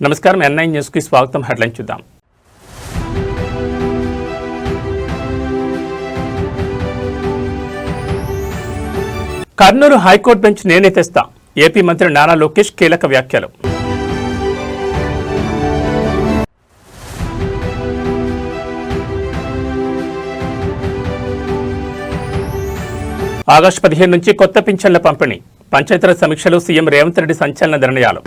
నమస్కారం N9 news కి స్వాగతం. హెడ్లైన్ చూద్దాం. కర్నూలు హైకోర్టు బెంచ్ నేనే తెస్తా. ఏపీ మంత్రి నారా లోకేష్ కీలక వ్యాఖ్యలు. ఆగస్టు 15 నుంచి కొత్త పింఛన్ల పంపిణీ. పంచాయతీరాజ్ సమీక్షలో సీఎం రేవంత్ రెడ్డి సంచలన నిర్ణయాలు.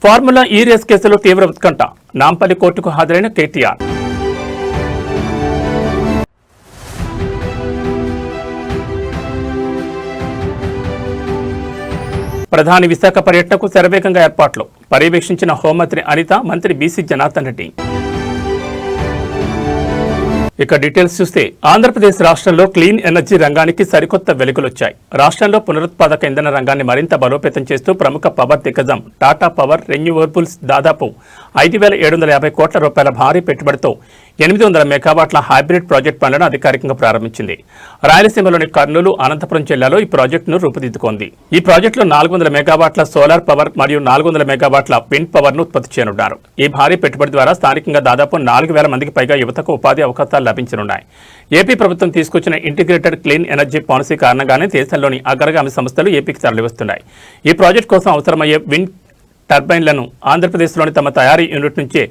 ఫార్ములా ఈ రేస్ కేసులో తీవ్ర ఉత్కంఠ. నాంపల్లి కోర్టుకు హాజరైన కేటీఆర్. ప్రధాని విశాఖ పర్యటనకు శరవేగంగా ఏర్పాట్లు. పర్యవేక్షించిన హోంమంత్రి అనిత, మంత్రి బీసీ జనార్దన్ రెడ్డి. ఇక డీటెయిల్స్ చూస్తే ఆంధ్రప్రదేశ్ రాష్ట్రంలో క్లీన్ ఎనర్జీ రంగానికి సరికొత్త వెలుగులొచ్చాయి. రాష్ట్రంలో పునరుత్పాదక ఇంధన రంగాన్ని మరింత బలోపేతం చేస్తూ ప్రముఖ పవర్ దిగ్గజం టాటా పవర్ రెన్యూవబుల్స్ దాదాపు 5,750 కోట్ల రూపాయల భారీ పెట్టుబడితో 800 మెగావాట్ల హైబ్రిడ్ ప్రాజెక్టు పనులను అధికారికంగా ప్రారంభించింది. రాయలసీమలోని కర్నూలు, అనంతపురం జిల్లాలో ఈ ప్రాజెక్టును రూపుదిద్దుకుంది. ఈ ప్రాజెక్టులో 400 మెగావాట్ల సోలార్ పవర్ మరియు 400 మెగావాట్ల విండ్ పవర్ ను ఉత్పత్తి చేయనున్నారు. ఈ భారీ పెట్టుబడి ద్వారా స్థానికంగా దాదాపు 4,000 మందికి పైగా యువతకు ఉపాధి అవకాశాలు లభించనున్నాయి. ఏపీ ప్రభుత్వం తీసుకొచ్చిన ఇంటిగ్రేటెడ్ క్లీన్ ఎనర్జీ పాలసీ కారణంగానే దేశంలోని అగ్రగామి సంస్థలు ఏపీకి తరలివస్తున్నాయి. ఈ ప్రాజెక్టు కోసం అవసరమయ్యే విండ్ టర్బైన్లను ఆంధ్రప్రదేశ్లోని తమ తయారీ యూనిట్ నుంచే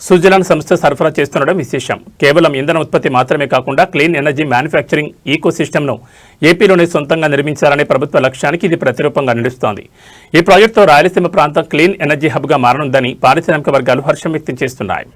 సుజలాన్ సంస్థ సరఫరా చేస్తుండడం విశేషం. కేవలం ఇంధన ఉత్పత్తి మాత్రమే కాకుండా క్లీన్ ఎనర్జీ మ్యానుఫ్యాక్చరింగ్ ఈకో సిస్టమ్ను ఏపీలోనే సొంతంగా నిర్మించాలనే ప్రభుత్వ లక్ష్యానికి ఇది ప్రతిరూపంగా నిలుస్తోంది. ఈ ప్రాజెక్టుతో రాయలసీమ ప్రాంతం క్లీన్ ఎనర్జీ హబ్గా మారనుందని పారిశ్రామిక వర్గాలు హర్షం వ్యక్తం చేస్తున్నాయి.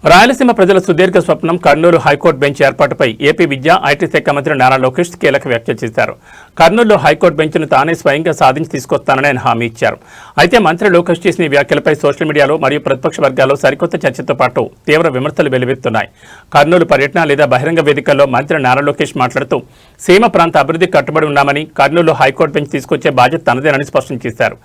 రాయలసీమ ప్రజల సుదీర్ఘ స్వప్నం కర్నూలు హైకోర్టు బెంచ్ ఏర్పాటుపై ఏపీ విద్యా, ఐటీ శాఖ మంత్రి నారా లోకేష్ కీలక వ్యాఖ్యలు చేశారు. కర్నూలులో హైకోర్టు బెంచ్ను తానే స్వయంగా సాధించి తీసుకొస్తానని ఆయన హామీ ఇచ్చారు. అయితే మంత్రి లోకేష్ చేసిన ఈ వ్యాఖ్యలపై సోషల్ మీడియాలో మరియు ప్రతిపక్ష వర్గాల్లో సరికొత్త చర్చతో పాటు తీవ్ర విమర్శలు వెలువెత్తున్నాయి. కర్నూలు పర్యటన లేదా బహిరంగ వేదికల్లో మంత్రి నారా లోకేష్ మాట్లాడుతూ సీమ ప్రాంత అభివృద్ధికి కట్టుబడి ఉన్నామని, కర్నూలులో హైకోర్టు బెంచ్ తీసుకొచ్చే బాధ్యత తనదేనని స్పష్టం చేశారు.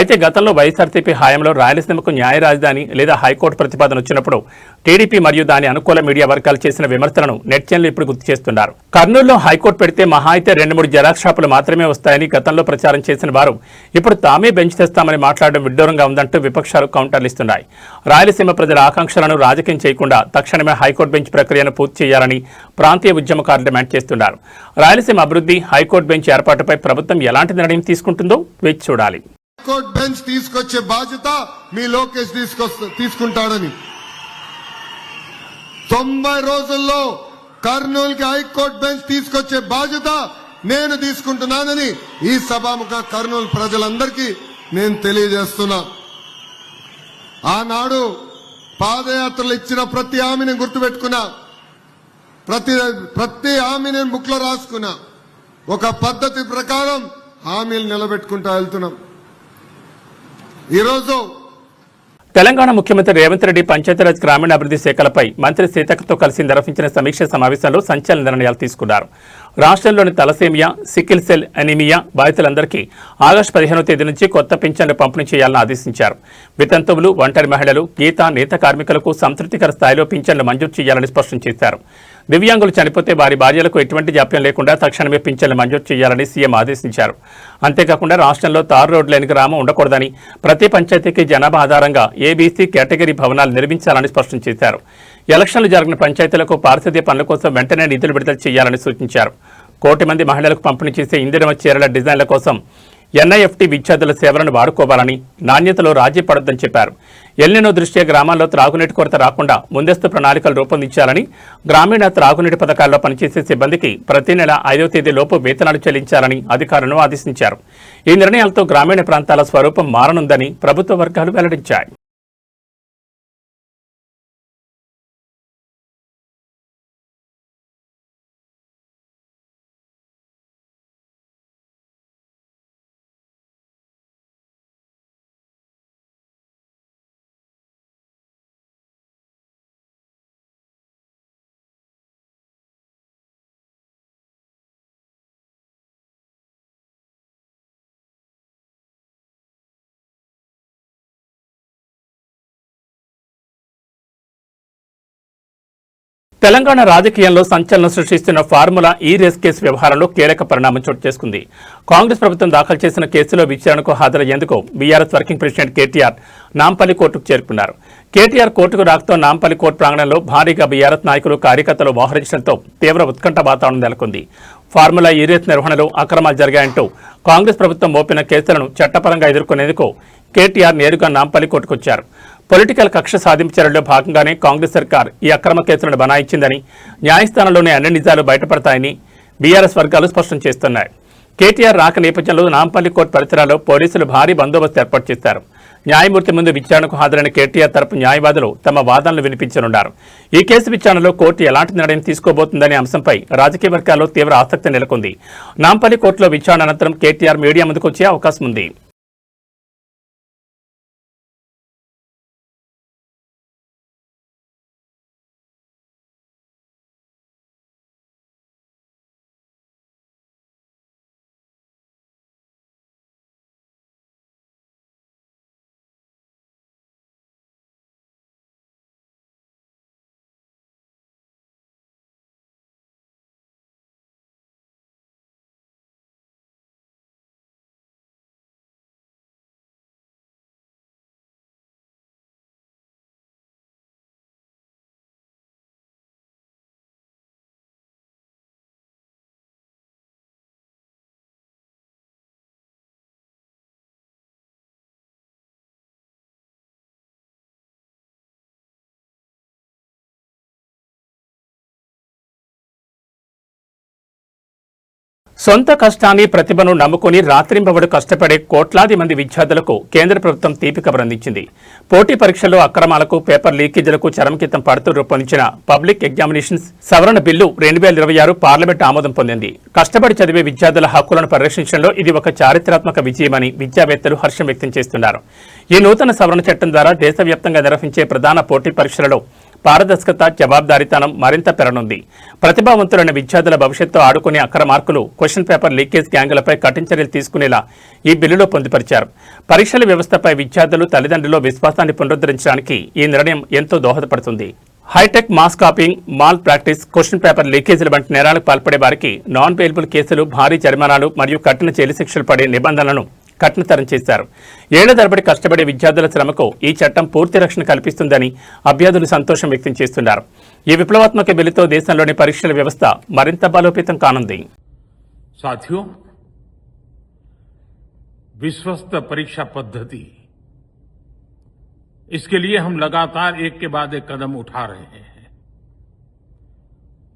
అయితే గతంలో వైఎస్ఆర్సీపీ హయాంలో రాయలసీమకు న్యాయ రాజధాని లేదా హైకోర్టు ప్రతిపాదన వచ్చినప్పుడు టీడీపీ మరియు దాని అనుకూల మీడియా వర్గాలు చేసిన విమర్శలను నెటిజన్లు ఇప్పుడు గుర్తు చేస్తున్నారు. కర్నూలులో హైకోర్టు పెడితే మహా అయితే 2-3 జెరాక్స్ షాపులు మాత్రమే వస్తాయని గతంలో ప్రచారం చేసిన వారు ఇప్పుడు తామే బెంచ్ తెస్తామని మాట్లాడడం విడ్డూరంగా ఉందంటూ విపక్షాలు కౌంటర్లు ఇస్తున్నాయి. రాయలసీమ ప్రజల ఆకాంక్షలను రాజకీయం చేయకుండా తక్షణమే హైకోర్టు బెంచ్ ప్రక్రియను పూర్తి చేయాలని ప్రాంతీయ ఉద్యమకారులు డిమాండ్ చేస్తున్నారు. రాయలసీమ అభివృద్ధి, హైకోర్టు బెంచ్ ఏర్పాటుపై ప్రభుత్వం ఎలాంటి నిర్ణయం తీసుకుంటుందో వేచి చూడాలి. హైకోర్టు బెంచ్ తీసుకొచ్చే బాధ్యత మీ లోకేష్ తీసుకుంటాడని 90 రోజుల్లో కర్నూలుకి హైకోర్టు బెంచ్ తీసుకొచ్చే బాధ్యత నేను తీసుకుంటున్నానని ఈ సభాముఖ కర్నూలు ప్రజలందరికీ నేను తెలియజేస్తున్నా. ఆనాడు పాదయాత్రలు ఇచ్చిన ప్రతి హామీని గుర్తుపెట్టుకున్నా, ప్రతి హామీని బుక్ లో రాసుకున్నా. ఒక పద్ధతి ప్రకారం హామీలు నిలబెట్టుకుంటా వెళ్తున్నాం. ఈరోజు తెలంగాణ ముఖ్యమంత్రి రేవంత్ రెడ్డి పంచాయతీరాజ్ గ్రామీణాభివృద్ధి శాఖలపై మంత్రి సీతక్కతో కలిసి నిర్వహించిన సమీక్ష సమావేశంలో సంచలన నిర్ణయాలు తీసుకున్నారు. రాష్ట్రంలోని తలసేమియా, సికిల్ సెల్ అనీమియా బాధితులందరికీ ఆగస్టు 15వ తేదీ నుంచి కొత్త పింఛన్లు పంపిణీ చేయాలని ఆదేశించారు. వితంతువులు, ఒంటరి మహిళలు, గీత, నేత కార్మికులకు సంతృప్తికర స్థాయిలో పింఛన్లు మంజూరు చేయాలని స్పష్టం చేశారు. దివ్యాంగులు చనిపోతే వారి భార్యలకు ఎటువంటి జాప్యం లేకుండా తక్షణమే పింఛన్లు మంజూరు చేయాలని సీఎం ఆదేశించారు. అంతేకాకుండా రాష్ట్రంలో తారు రోడ్డు లేని గ్రామం ఉండకూడదని, ప్రతి పంచాయతీకి జనాభా ఆధారంగా ఏబీసీ కేటగిరీ భవనాలు నిర్మించాలని స్పష్టం చేశారు. ఎలక్షన్లు జరిగిన పంచాయతీలకు పారిశుద్ధ్య పనుల కోసం వెంటనే నిధులు విడుదల చేయాలని సూచించారు. 1 కోటి మంది మహిళలకు పంపిణీ చేసే ఇందిరమ్మ చీరల డిజైన్ల కోసం ఎన్ఐఎఫ్టీ విద్యార్థుల సేవలను వాడుకోవాలని, నాణ్యతలో రాజీ పడొద్దని చెప్పారు. ఎల్నినో దృష్ట్యా గ్రామాల్లో త్రాగునీటి కొరత రాకుండా ముందస్తు ప్రణాళికలు రూపొందించాలని, గ్రామీణ త్రాగునీటి పథకాల్లో పనిచేసే సిబ్బందికి ప్రతి నెల 5వ తేదీలోపు వేతనాలు చెల్లించాలని అధికారులను ఆదేశించారు. ఈ నిర్ణయాలతో గ్రామీణ ప్రాంతాల స్వరూపం మారనుందని ప్రభుత్వ వర్గాలు వెల్లడించాయి. తెలంగాణ రాజకీయాల్లో సంచలనం సృష్టిస్తున్న ఫార్ములా ఈ రేస్ కేసు వ్యవహారంలో కీలక పరిణామం చోటు చేసుకుంది. కాంగ్రెస్ ప్రభుత్వం దాఖలు చేసిన కేసులో విచారణకు హాజరయ్యేందుకు బీఆర్ఎస్ వర్కింగ్ ప్రెసిడెంట్ కేటీఆర్ నాంపల్లి కోర్టుకు చేరుకున్నారు. కేటీఆర్ కోర్టుకు రాకతో నాంపల్లి కోర్టు ప్రాంగణంలో భారీగా బీఆర్ఎస్ నాయకులు కార్యకర్తలు మోహరించడంతో తీవ్ర ఉత్కంఠ వాతావరణం నెలకొంది. ఫార్ములా ఈ రేస్ నిర్వహణలో అక్రమాలు జరిగాయంటూ కాంగ్రెస్ ప్రభుత్వం మోపిన కేసులను చట్టపరంగా ఎదుర్కొనేందుకు కేటీఆర్ నేరుగా నాంపల్లి కోర్టుకొచ్చారు. పొలిటికల్ కక్ష సాధింపు చర్యల్లో భాగంగానే కాంగ్రెస్ సర్కార్ ఈ అక్రమ కేసులను బనాయించిందని, న్యాయస్థానంలోనే అన్ని నిజాలు బయటపడతాయని బీఆర్ఎస్ వర్గాలు స్పష్టం చేస్తున్నాయి. కేటీఆర్ రాక నేపథ్యంలో నాంపల్లి కోర్టు పరిసరాల్లో పోలీసులు భారీ బందోబస్తు ఏర్పాటు చేశారు. న్యాయమూర్తి ముందు విచారణకు హాజరైన కేటీఆర్ తరపు న్యాయవాదులు తమ వాదనలు వినిపించనున్నారు. ఈ కేసు విచారణలో కోర్టు ఎలాంటి నిర్ణయం తీసుకోబోతుందనే అంశంపై రాజకీయ వర్గాల్లో తీవ్ర ఆసక్తి నెలకొంది. నాంపల్లి కోర్టులో విచారణ అనంతరం కేటీఆర్ మీడియా ముందుకు వచ్చే అవకాశం ఉంది. సొంత కష్టాన్ని ప్రతిభను నమ్ముకుని రాత్రింబవడు కష్టపడే కోట్లాది మంది విద్యార్థులకు కేంద్ర ప్రభుత్వం తీపి కబురందించింది. పోటీ పరీక్షల్లో అక్రమాలకు, పేపర్ లీకేజీలకు చరమగీతం పడుతూ రూపొందించిన పబ్లిక్ ఎగ్జామినేషన్స్ సవరణ బిల్లు 2026 పార్లమెంట్ ఆమోదం పొందింది. కష్టపడి చదివే విద్యార్థుల హక్కులను పరిరక్షించడంలో ఇది ఒక చారిత్రాత్మక విజయమని విద్యావేత్తలు హర్షం వ్యక్తం చేస్తున్నారు. ఈ నూతన సవరణ చట్టం ద్వారా దేశవ్యాప్తంగా నిర్వహించే ప్రధాన పోటీ పరీక్షలలో పారదర్శకత, జవాబుదారీతనం మరింత పెరగనుంది. ప్రతిభావంతులైన విద్యార్థుల భవిష్యత్తు ఆడుకునే అక్రమార్కులు, క్వశ్చన్ పేపర్ లీకేజ్ గ్యాంగులపై కఠిన చర్యలు తీసుకునేలా ఈ బిల్లులో పొందుపరిచారు. పరీక్షల వ్యవస్థపై విద్యార్థులు, తల్లిదండ్రుల విశ్వాసాన్ని పునరుద్ధరించడానికి ఈ నిర్ణయం ఎంతో దోహదపడుతుంది. Hitech mass copying, malpractice, question paper లీకేజీల వంటి నేరాలకు పాల్పడే వారికి నాన్ బెయిలబుల్ కేసులు, భారీ జరిమానాలు మరియు కఠిన జైలు శిక్షలు పడే నిబంధనలను కఠినతరం చేశారు. ఏళ్ల తరబడి కష్టపడే విద్యార్థుల శ్రమకు ఈ చట్టం పూర్తి రక్షణ కల్పిస్తుందని అభ్యర్థులు సంతోషం వ్యక్తం చేస్తున్నారు. ఈ విప్లవాత్మక బిల్లుతో దేశంలోని పరీక్షల వ్యవస్థ మరింత బలోపేతం కానుంది. साथियों, विश्वस्त परीक्षा पद्धति, इसके लिए हम लगातार एक के बाद एक कदम उठा रहे हैं.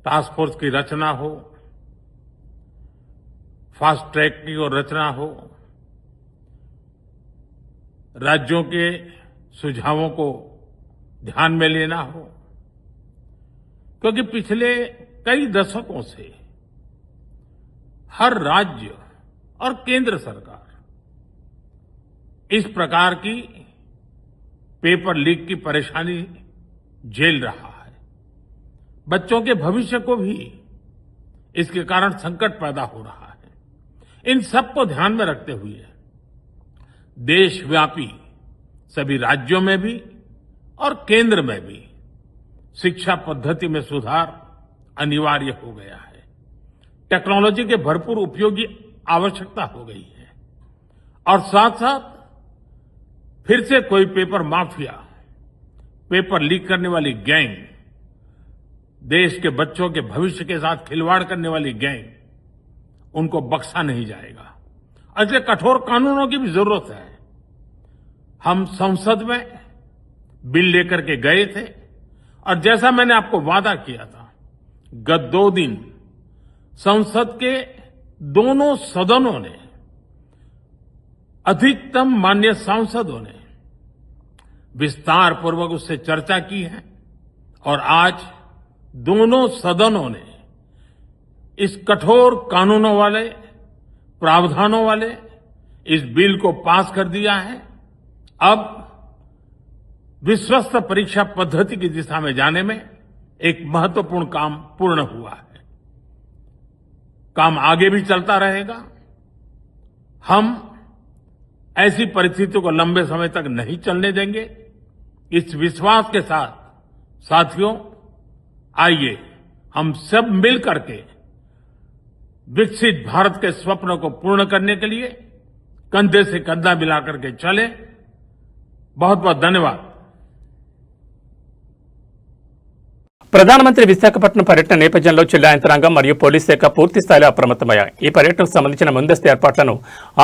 टास्क फोर्स की रचना हो, फास्ट ट्रैक की और रचना हो, राज्यों के सुझावों को ध्यान में लेना हो, क्योंकि पिछले कई दशकों से हर राज्य और केंद्र सरकार इस प्रकार की पेपर लीक की परेशानी झेल रहा है. बच्चों के भविष्य को भी इसके कारण संकट पैदा हो रहा है. इन सब को ध्यान में रखते हुए देशव्यापी सभी राज्यों में भी और केंद्र में भी शिक्षा पद्धति में सुधार अनिवार्य हो गया है. टेक्नोलॉजी के भरपूर उपयोग की आवश्यकता हो गई है और साथ साथ फिर से कोई पेपर माफिया, पेपर लीक करने वाली गैंग, देश के बच्चों के भविष्य के साथ खिलवाड़ करने वाली गैंग, उनको बख्शा नहीं जाएगा. इसलिए कठोर कानूनों की भी जरूरत है. हम संसद में बिल लेकर के गए थे और जैसा मैंने आपको वादा किया था, गत 2 दिन संसद के दोनों सदनों ने, अधिकतम माननीय सांसदों ने विस्तार पूर्वक उससे चर्चा की है और आज दोनों सदनों ने इस कठोर कानूनों वाले, प्रावधानों वाले इस बिल को पास कर दिया है. अब विश्वस्त परीक्षा पद्धति की दिशा में जाने में एक महत्वपूर्ण काम पूर्ण हुआ है. काम आगे भी चलता रहेगा. हम ऐसी परिस्थितियों को लंबे समय तक नहीं चलने देंगे. इस विश्वास के साथ साथियों, आइए हम सब मिल करके विकसित भारत के स्वप्न को पूर्ण करने के लिए कंधे से कंधा मिलाकर के चले। बहुत बहुत धन्यवाद। ప్రధానమంత్రి విశాఖపట్నం పర్యటన నేపథ్యంలో జిల్లా యంత్రాంగం మరియు పోలీస్ శాఖ పూర్తి స్థాయిలో అప్రమత్తమయ్యాయి. ఈ పర్యటనకు సంబంధించిన ముందస్తు ఏర్పాట్లను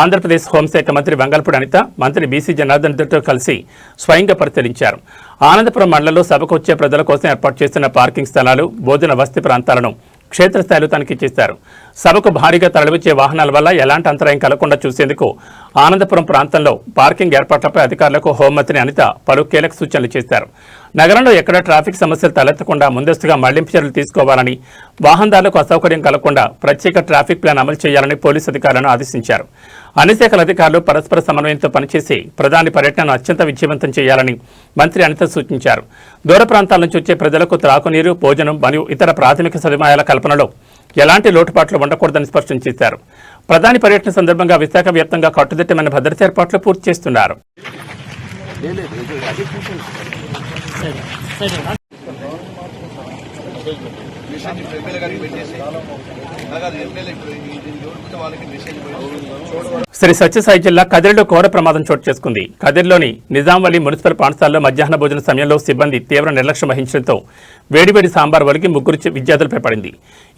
ఆంధ్రప్రదేశ్ హోంశాఖ మంత్రి వంగల్పూడి అనిత, మంత్రి బీసీ జనార్దన్ రెడ్డితో కలిసి స్వయంగా పరిశీలించారు. ఆనందపురం మండలంలో సభకు వచ్చే ప్రజల కోసం ఏర్పాటు చేసిన పార్కింగ్ స్థలాలు, భోజన వసతి ప్రాంతాలను క్షేత్రస్థాయిలో తనిఖీ చేశారు. సభకు భారీగా తరలివచ్చే వాహనాల వల్ల ఎలాంటి అంతరాయం కలగకుండా చూసేందుకు ఆనందపురం ప్రాంతంలో పార్కింగ్ ఏర్పాట్లపై అధికారులకు హోంమంత్రి అనిత పలు కీలక సూచనలు చేశారు. నగరంలో ఎక్కడ ట్రాఫిక్ సమస్యలు తలెత్తకుండా ముందస్తుగా మళ్లింపు చర్యలు తీసుకోవాలని, వాహనదారులకు అసౌకర్యం కలగకుండా ప్రత్యేక ట్రాఫిక్ ప్లాన్ అమలు చేయాలని పోలీసు అధికారులను ఆదేశించారు. అన్ని శాఖల అధికారులు పరస్పర సమన్వయంతో పనిచేసి ప్రధాని పర్యటనను అత్యంత విజయవంతం చేయాలని మంత్రి అనిత సూచించారు. దూర ప్రాంతాల నుంచి వచ్చే ప్రజలకు త్రాగునీరు, భోజనం మరియు ఇతర ప్రాథమిక సదుపాయాల కల్పనలో ఎలాంటి లోటుపాట్లు ఉండకూడదని స్పష్టం చేశారు. ప్రధాని పర్యటన సందర్భంగా విశాఖ వ్యాప్తంగా కట్టుదిట్టమైన భద్రతా ఏర్పాట్లు పూర్తి చేస్తున్నారు. శ్రీ సత్యసాయి జిల్లా కదిరిలో ఘోర ప్రమాదం చోటు చేసుకుంది. కదిరిలోని నిజాంవలి మున్సిపల్ పాఠశాలలో మధ్యాహ్న భోజన సమయంలో సిబ్బంది తీవ్ర నిర్లక్ష్యం వహించడంతో వేడివేడి సాంబార్ ఒలిగి ముగ్గురు విద్యార్థులపై పడింది.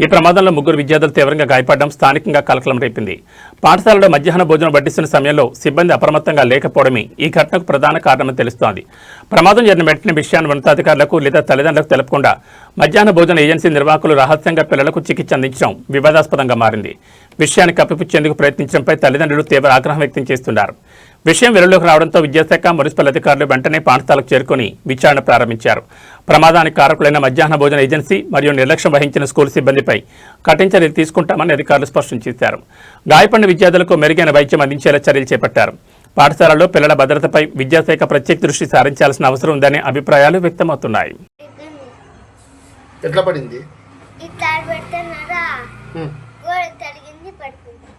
ఈ ప్రమాదంలో ముగ్గురు విద్యార్థులు తీవ్రంగా గాయపడడం స్థానికంగా కలకలం రేపింది. పాఠశాలలో మధ్యాహ్న భోజనం వడ్డిస్తున్న సమయంలో సిబ్బంది అప్రమత్తంగా లేకపోవడమే ఈ ఘటనకు ప్రధాన కారణమని తెలుస్తోంది. ప్రమాదం జరిగిన వెంటనే విషయాన్ని ఉన్నతాధికారులకు లేదా తల్లిదండ్రులకు తెలపకుండా మధ్యాహ్న భోజన ఏజెన్సీ నిర్వాహకులు రహస్యంగా పిల్లలకు చికిత్స అందించడం వివాదాస్పదంగా మారింది. విషయాన్ని కప్పిపుచ్చేందుకు ప్రయత్నించడంపై తల్లిదండ్రులు తీవ్ర ఆగ్రహం వ్యక్తం చేస్తున్నారు. విషయం వెలుగులోకి రావడంతో విద్యాశాఖ, మున్సిపల్ అధికారులు వెంటనే పాఠశాలకు చేరుకుని విచారణ ప్రారంభించారు. ప్రమాదానికి కారకులైన మధ్యాహ్న భోజన ఏజెన్సీ మరియు నిర్లక్ష్యం వహించిన స్కూల్ సిబ్బందిపై కఠిన చర్యలు తీసుకుంటామని అధికారులు స్పష్టం చేశారు. గాయపడిన విద్యార్థులకు మెరుగైన వైద్యం అందించేలా చర్యలు చేపట్టారు. పాఠశాలలో పిల్లల భద్రతపై విద్యాశాఖ ప్రత్యేక దృష్టి సారించాల్సిన అవసరం ఉందనే అభిప్రాయాలు వ్యక్తమవుతున్నాయి. ఎట్లా పడింది?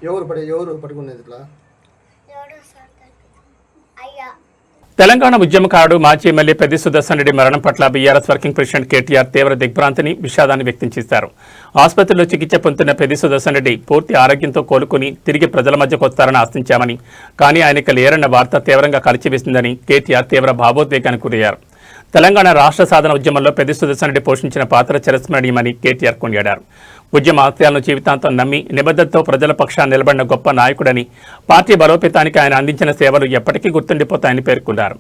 ఎవరు పట్టుకునేది ఇట్లా? తెలంగాణ ఉద్యమకారుడు మాజీ ఎమ్మెల్యే పెద్ది సుదర్శన్ రెడ్డి మరణం పట్ల బీఆర్ఎస్ వర్కింగ్ ప్రెసిడెంట్ కేటీఆర్ తీవ్ర దిగ్భ్రాంతిని, విషాదాన్ని వ్యక్తం చేశారు. ఆసుపత్రిలో చికిత్స పొందుతున్న పెద్ది సుదర్శన్ రెడ్డి పూర్తి ఆరోగ్యంతో కోలుకుని తిరిగి ప్రజల మధ్యకు వస్తారని ఆశించామని, కానీ ఆయనకు లేరన్న వార్త తీవ్రంగా కలిచివేసిందని కేటీఆర్ తీవ్ర భావోద్వేగానికి గురయ్యారు. తెలంగాణ రాష్ట్ర సాధన ఉద్యమంలో పెద్ది సుదర్శన్ రెడ్డి పోషించిన పాత్ర చిరస్మరణీయమని కేటీఆర్ కొనియాడారు. ఉద్యమ ఆశయాలను జీవితాంతం నమ్మి నిబద్ధతతో ప్రజల పక్షాన్ని నిలబడిన గొప్ప నాయకుడని, పార్టీ బలోపేతానికి ఆయన అందించిన సేవలు ఎప్పటికీ గుర్తుండిపోతాయని పేర్కొన్నారు.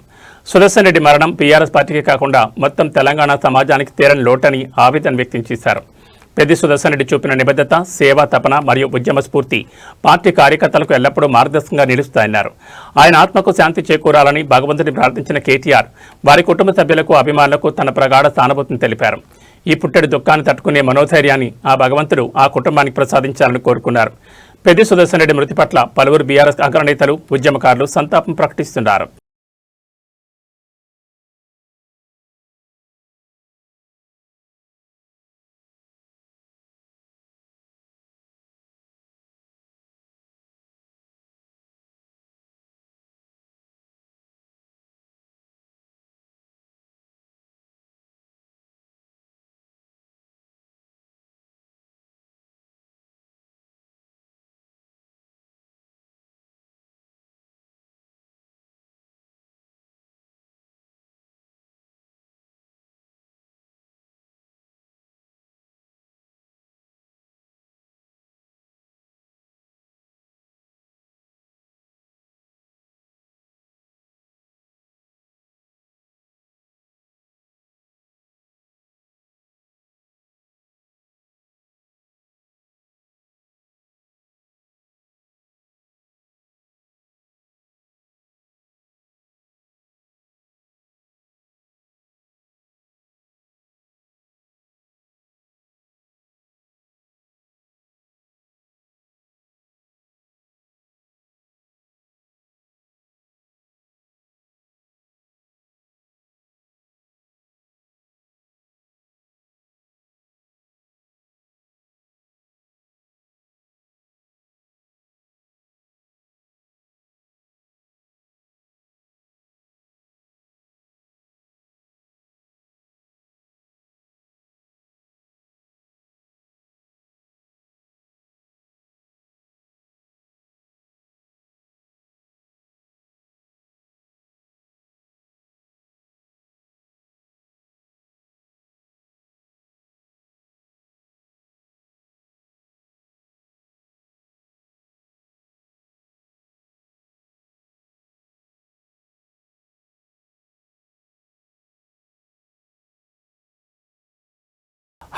సుదర్శన్ రెడ్డి మరణం బీఆర్ఎస్ పార్టీకి కాకుండా మొత్తం తెలంగాణ సమాజానికి తీరని లోటని ఆవేదన వ్యక్తం చేశారు. పెద్ది సుదర్శన్ రెడ్డి చూపిన నిబద్ధత, సేవా తపన మరియు ఉద్యమ స్ఫూర్తి పార్టీ కార్యకర్తలకు ఎల్లప్పుడూ మార్గదర్శకంగా నిలుస్తాయన్నారు. ఆయన ఆత్మకు శాంతి చేకూరాలని భగవంతుని ప్రార్థించిన కేటీఆర్ వారి కుటుంబ సభ్యులకు, అభిమానులకు తన ప్రగాఢ సానుభూతిని తెలిపారు. ఈ పుట్టడి దుఃఖాన్ని తట్టుకునే మనోధైర్యాన్ని ఆ భగవంతుడు ఆ కుటుంబానికి ప్రసాదించాలని కోరుకున్నారు. పెద్ది సుదర్శన్ రెడ్డి మృతి పట్ల పలువురు బీఆర్ఎస్ అగ్రనేతలు, ఉద్యమకారులు సంతాపం ప్రకటిస్తున్నారు.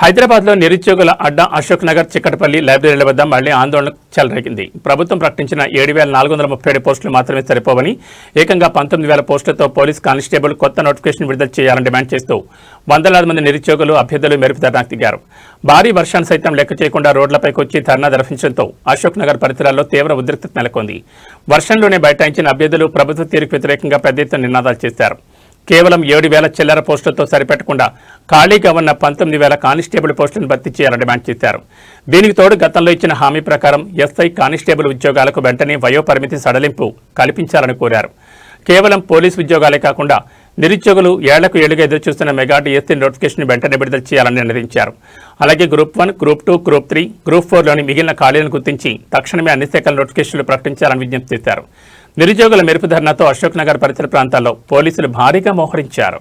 హైదరాబాద్లో నిరుద్యోగుల అడ్డా అశోక్ నగర్ చిక్కటపల్లి లైబ్రరీల వద్ద మళ్లీ ఆందోళన చెలరేగింది. ప్రభుత్వం ప్రకటించిన 7,437 పోస్టులు మాత్రమే సరిపోవని ఏకంగా 19,000 పోస్టులతో పోలీస్ కానిస్టేబుల్ కొత్త నోటిఫికేషన్ విడుదల చేయాలని డిమాండ్ చేస్తూ వందలాది మంది నిరుద్యోగులు అభ్యర్థులు మెరుపు ధర్నాకు దిగారు. భారీ వర్షాన్ని సైతం లెక్క చేయకుండా రోడ్లపైకి వచ్చి ధర్నా నిర్వహించడంతో అశోక్ నగర్ పరిసరాల్లో తీవ్ర ఉద్రిక్తత నెలకొంది. వర్షంలోనే బైఠాయించిన అభ్యర్థులు ప్రభుత్వ తీరుకు వ్యతిరేకంగా పెద్ద ఎత్తున నినాదాలు చేశారు. కేవలం 7,000 చిల్లర పోస్టులతో సరిపెట్టకుండా ఖాళీగా ఉన్న 19,000 కానిస్టేబుల్ పోస్టులను భర్తీ చేయాలని డిమాండ్ చేశారు. దీనికి తోడు గతంలో ఇచ్చిన హామీ ప్రకారం ఎస్ఐ కానిస్టేబుల్ ఉద్యోగాలకు వెంటనే వయోపరిమితి సడలింపు కల్పించాలని కోరారు. కేవలం పోలీసు ఉద్యోగాలే కాకుండా నిరుద్యోగులు ఏళ్లకు ఏళ్లుగా ఎదురుచూస్తున్న మెగా డిఎస్సీ నోటిఫికేషన్ వెంటనే విడుదల చేయాలని నిర్ణయించారు. అలాగే గ్రూప్ 1, గ్రూప్ 2, గ్రూప్ 3, గ్రూప్ 4లోని మిగిలిన ఖాళీలను గుర్తించి తక్షణమే అన్ని శాఖల నోటిఫికేషన్లు ప్రకటించాలని విజ్ఞప్తి చేశారు. నిరుద్యోగుల మెరుపు ధర్నాతో అశోక్ నగర్ పరిసర ప్రాంతాల్లో పోలీసులు భారీగా మోహరించారు.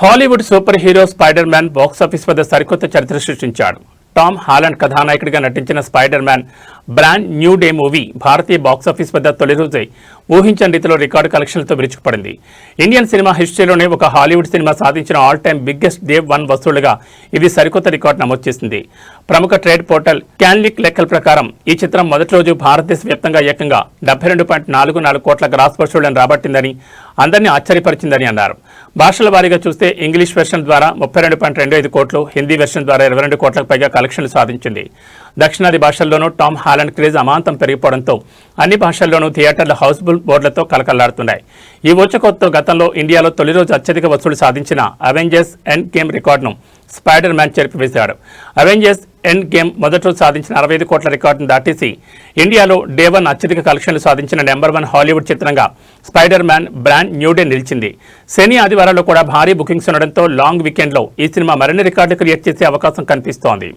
Hollywood superhero Spider Man box office వద్ద సరికొత్త చరిత్ర సృష్టించాడు. టామ్ హాలండ్ కథానాయకుడిగా నటించిన Spider Man brand new day movie భారతీయ బాక్సాఫీస్ వద్ద తొలి రోజే ఊహించని రీతిలో రికార్డు కలెక్షన్లతో విరుచుకుపడింది. ఇండియన్ సినిమా హిస్టరీలోనే ఒక హాలీవుడ్ సినిమా సాధించిన ఆల్ టైమ్ బిగ్గెస్ట్ డే 1 వసూళ్లుగా ఇది సరికొత్త రికార్డు నమోదు చేసింది. ప్రముఖ ట్రేడ్ పోర్టల్ క్యాన్లిక్ లెక్కల ప్రకారం ఈ చిత్రం మొదటి రోజు భారతదేశ వ్యాప్తంగా ఏకంగా 72.44 కోట్ల గ్రాస్ వసూళ్లను రాబట్టిందని, అందరినీ ఆశ్చర్యపరిచిందని అన్నారు. భాషల వారీగా చూస్తే ఇంగ్లీష్ వెర్షన్ ద్వారా 32.25 కోట్లు, హిందీ వెర్షన్ ద్వారా 22 కోట్లకు పైగా కలెక్షన్లు సాధించింది. దక్షిణాది భాషల్లోనూ టామ్ హాలండ్ క్రేజ్ అమాంతం పెరిగిపోవడంతో అన్ని భాషల్లోనూ థియేటర్ల హౌస్ఫుల్ బోర్డులతో కలకల్లాడుతున్నాయి. ఈ ఊచకోతతో గతంలో ఇండియాలో తొలి రోజు అత్యధిక వసూలు సాధించిన అవెంజర్స్ ఎండ్ గేమ్ రికార్డును స్పైడర్ మ్యాన్ చెరిపివేశాడు. అవెంజర్స్ ఎండ్ గేమ్ మొదటి రోజు సాధించిన 65 కోట్ల రికార్డును దాటేసి ఇండియాలో డే 1 అత్యధిక కలెక్షన్లు సాధించిన నెంబర్ 1 హాలీవుడ్ చిత్రంగా spider Man brand new day నిలిచింది. శని, ఆదివారాల్లో కూడా భారీ బుకింగ్స్ ఉండడంతో లాంగ్ వీకెండ్లో ఈ సినిమా మరిన్ని రికార్డులు క్రియేట్ చేసే అవకాశం కనిపిస్తోంది.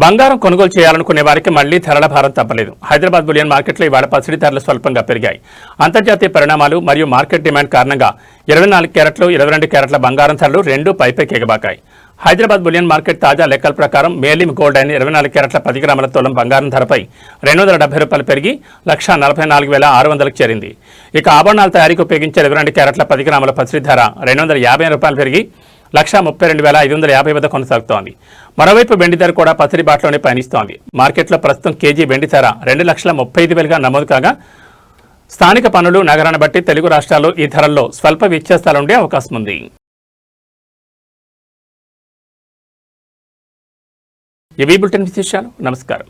బంగారం కొనుగోలు చేయాలనుకునే వారికి మళ్లీ ధరల భారం తప్పలేదు. హైదరాబాద్ బులియన్ మార్కెట్లో ఇవాళ పసిడి ధరలు స్వల్పంగా పెరిగాయి. అంతర్జాతీయ పరిణామాలు మరియు మార్కెట్ డిమాండ్ కారణంగా 24 క్యారెట్లు, 22 క్యారెట్ల బంగారం ధరలు రెండూ పైపైకి ఎగబాకాయి. హైదరాబాద్ బులియన్ మార్కెట్ తాజా లెక్కల ప్రకారం మేలిం గోల్డ్ అయిన 24 క్యారెట్ల 10 గ్రాముల తులం బంగారం ధరపై ₹270 పెరిగి 1,44,600కు చేరింది. ఇక ఆభరణాల తయారీకి ఉపయోగించే 22 క్యారెట్ల 10 గ్రాముల పసిడి ధర ₹250 పెరిగి 132,550 వద్ద కొనసాగుతోంది. మరోవైపు వెండి ధర కూడా పసిడి బాటలోనే పయనిస్తోంది. మార్కెట్లో ప్రస్తుతం కేజీ వెండి ధర 2,35,000గా నమోదు కాగా స్థానిక పన్నులు, నగరాన్ని బట్టి తెలుగు రాష్ట్రాల్లో ఈ ధరల్లో స్వల్ప వ్యత్యాసాలుండే అవకాశం ఉంది. ఇవి బులెటిన్ విశేషాలు. నమస్కారం.